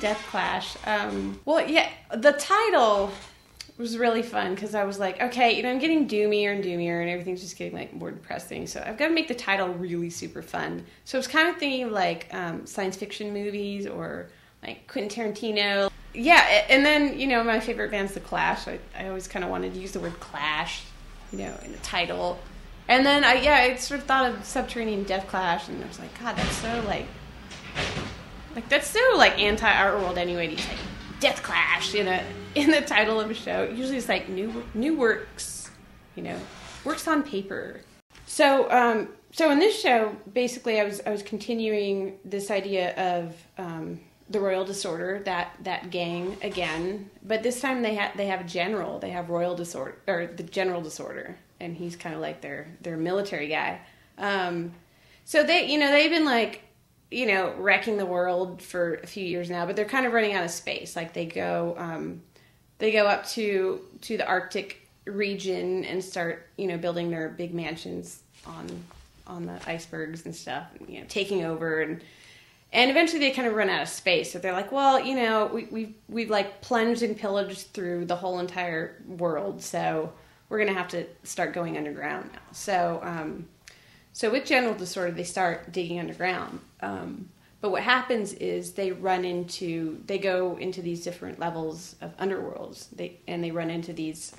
Death Clash. Well, yeah, the title was really fun because I was like, okay, I'm getting doomier and doomier, and everything's just getting like more depressing. So I've got to make the title really super fun. So I was kind of thinking of like science fiction movies or like Quentin Tarantino. Yeah, and then my favorite band's The Clash. I always kind of wanted to use the word Clash, in the title. And then I sort of thought of Subterranean Death Clash, and I was like, God, that's so like that's so like anti-art world anyway. To use like Death Clash in the title of a show. Usually it's like new works, works on paper. So in this show, basically, I was continuing this idea of the Royal Disorder, that gang again, but this time they have a general. They have Royal Disorder, or the General Disorder, and he's kind of like their military guy. So they've been like wrecking the world for a few years now, but they're kind of running out of space. Like they go up to the Arctic region and start building their big mansions on the icebergs and stuff, and, taking over and eventually they kind of run out of space. So they're like, well, we've like plunged and pillaged through the whole entire world, so we're gonna have to start going underground now. So with General Disorder, they start digging underground. But what happens is they go into these different levels of underworlds. They run into these,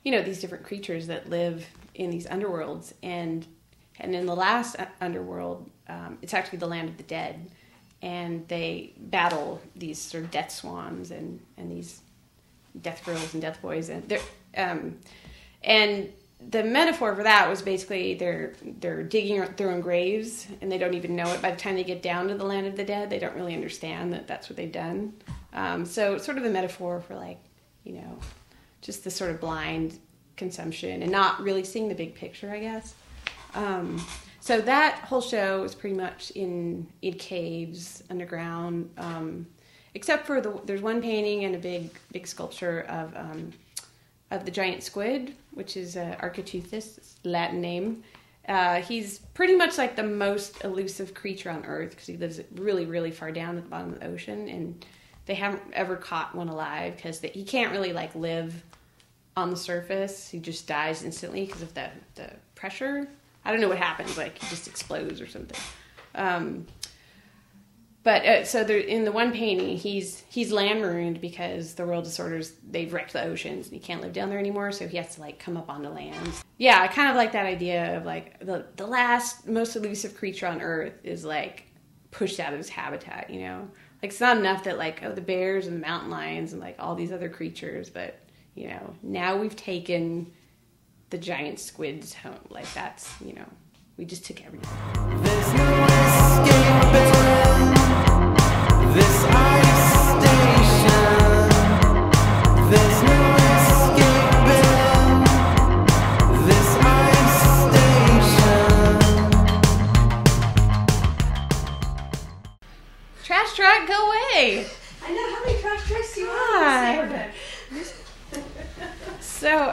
these different creatures that live in these underworlds. And in the last underworld, it's actually the Land of the Dead. And they battle these sort of death swans and these death girls and death boys. And the metaphor for that was basically they're digging their own graves, and they don't even know it. By the time they get down to the Land of the Dead, they don't really understand that that's what they've done. So it's sort of a metaphor for like, just this sort of blind consumption and not really seeing the big picture, I guess. So that whole show is pretty much in caves underground, except for there's one painting and a big sculpture of the giant squid, which is Architeuthis, Latin name. He's pretty much like the most elusive creature on Earth because he lives really, really far down at the bottom of the ocean, and they haven't ever caught one alive because he can't really like live on the surface. He just dies instantly because of the pressure. I don't know what happens, like he just explodes or something. But so in the one painting, he's land marooned because the Royal Disorders, they've wrecked the oceans and he can't live down there anymore, so he has to like come up onto land. Yeah, I kind of like that idea of like the last most elusive creature on Earth is like pushed out of his habitat, Like it's not enough that like the bears and the mountain lions and like all these other creatures, but now we've taken the giant squids home. Like that's, we just took everything. There's no escaping this ice station. There's no escaping this ice station. Trash truck, go away! I know, how many trash trucks do you have? So,